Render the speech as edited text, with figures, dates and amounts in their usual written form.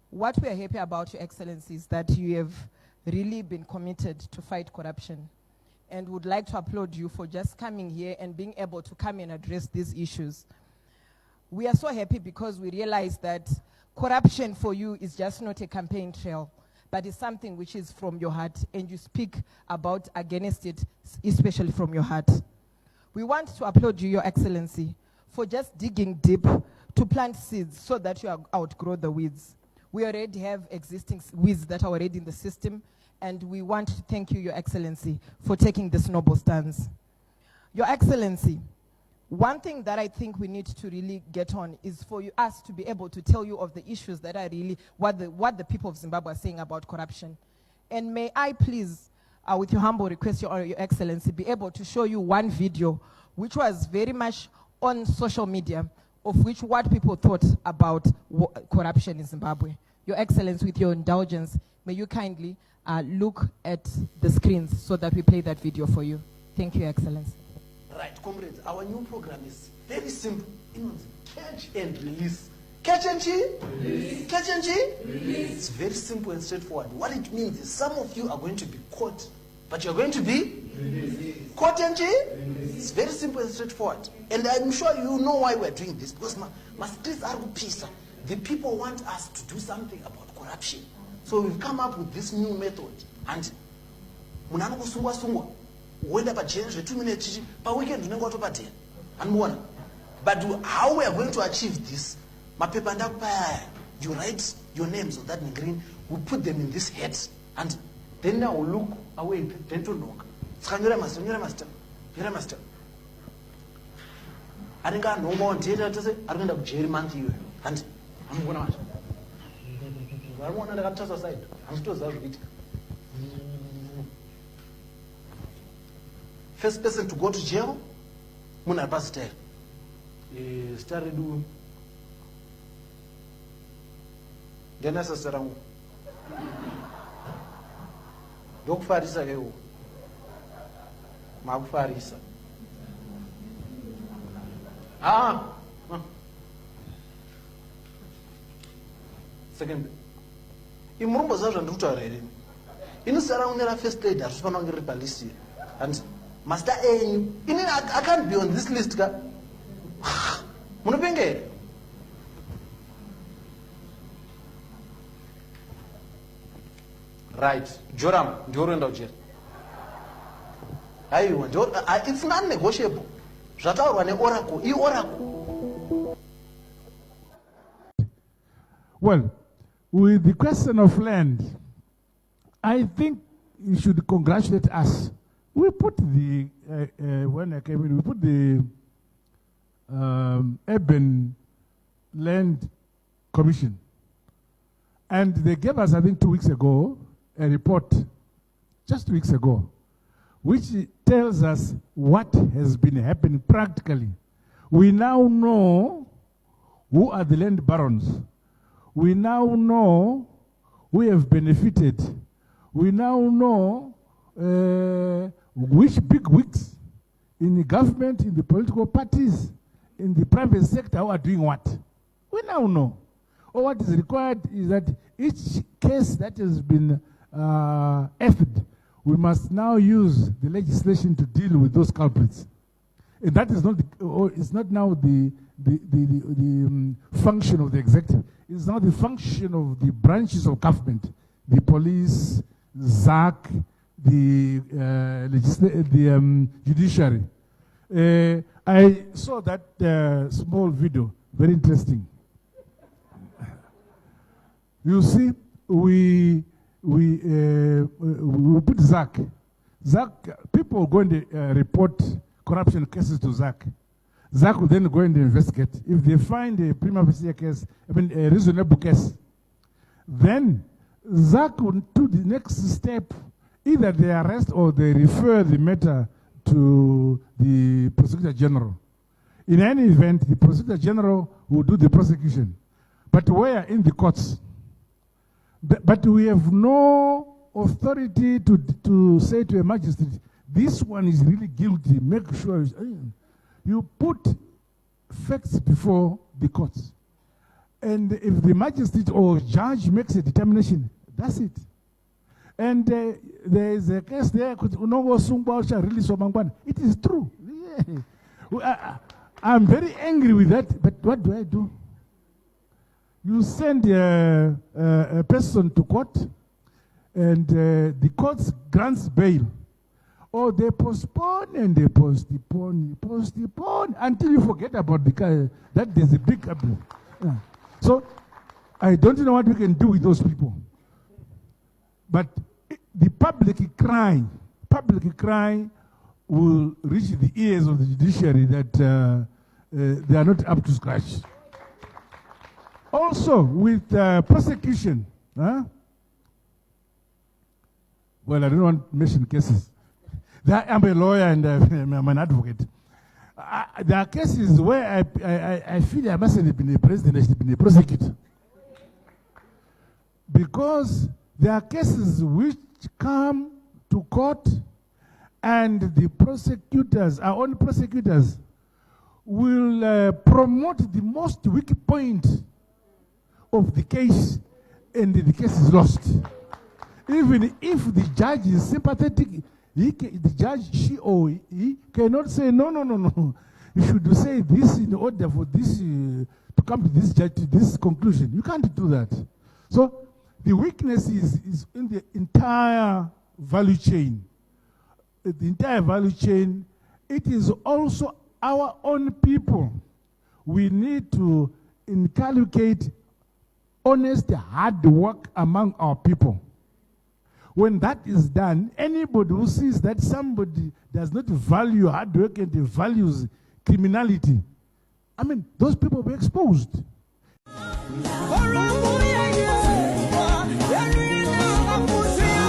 What we are happy about, Your Excellency, is that you have really been committed to fight corruption, and would like to applaud you for just coming here and being able to come and address these issues. We are so happy because we realize that corruption for you is just not a campaign trail, but it's something which is from your heart, and you speak about against it, especially from your heart. We want to applaud you, Your Excellency, for just digging deep to plant seeds so that you outgrow the weeds. We already have existing weeds that are already in the system, and we want to thank you, Your Excellency, for taking this noble stance. Your Excellency, one thing that I think we need to really get on is for us to be able to tell you of the issues that are really what the people of Zimbabwe are saying about corruption. And may I please, with your humble request, Your Excellency, be able to show you one video which was very much on social media, of which what people thought about corruption in Zimbabwe. Your Excellency, with your indulgence, may you kindly look at the screens so that we play that video for you. Thank you, Your Excellency. Right, comrades, our new program is very simple. Catch and release. Catch and release. Catch and release. It's very simple and straightforward. What it means is some of you are going to be caught, but you're going to be released. Caught and released. It's very simple and straightforward. And I'm sure you know why we're doing this, because my streets are pisa. The people want us to do something about corruption. So we've come up with this new method. And munano kusungwa sungwa. Wenda pa change 2 minutes per weekend unenge watopatea. Anmuona. But how we are going to achieve this? Mapepa ndakupaya. You write your names on that in green. We put them in this heads. And then now we'll look away. Then to knock. Skanyura master. Nyura master. Nyura master. Aringa no more data to say. Aringa kujeri month you. And I'm going to. I want to touch aside. I'm still it. First person to go to jail, Muna Pastor. Started doing. Then as a sarang. Dog Farisa Ewo. Mag Farisa. Second. Imurumba zazo nduta rere. Inu sarang nera first aid as one on the police. And Master A, I can't be on this list. Munupenge. Right. Joram, Joran Dodger. It's not negotiable. Well, with the question of land, I think you should congratulate us. We put the, when I came in, we put the Urban Land Commission. And they gave us, I think 2 weeks ago, a report, just 2 weeks ago, which tells us what has been happening practically. We now know who are the land barons. We now know who have benefited. We now know which big wigs in the government, in the political parties, in the private sector who are doing what. We now know. Or what is required is that each case that has been effed, we must now use the legislation to deal with those culprits. And that is not it's not now the function of the executive. It's now the function of the branches of government, the police, ZAC, the judiciary. I saw that small video, very interesting. You see, we put ZAC. ZAC, people go and report corruption cases to ZAC. ZAC will then go and investigate. If they find a prima facie case, a reasonable case, then ZAC will do the next step. Either they arrest or they refer the matter to the Prosecutor General. In any event, the Prosecutor General will do the prosecution. But we are in the courts. But we have no authority to say to a magistrate, this one is really guilty. Make sure you put facts before the courts. And if the magistrate or judge makes a determination, that's it. And there is a case there, it is true. Yeah. I'm very angry with that, but what do? You send a person to court, and the court grants bail. Or they postpone and they postpone until you forget about the guy. That there's a big problem. Yeah. So I don't know what we can do with those people. But the public cry will reach the ears of the judiciary that they are not up to scratch. Also, with prosecution, well, I don't want to mention cases. I'm a lawyer and I'm an advocate. There are cases where I feel I mustn't have been a president, I should have been a prosecutor. Because there are cases which come to court and the prosecutors, our own prosecutors, will promote the most weak point of the case and the case is lost. Even if the judge is sympathetic, the judge, she or he, cannot say, no. You should say this in order for this to come to this judge, to this conclusion. You can't do that. So the weakness is in the entire value chain. The entire value chain, it is also our own people. We need to inculcate honest, hard work among our people. When that is done, anybody who sees that somebody does not value hard work and values criminality, I mean, those people will be exposed.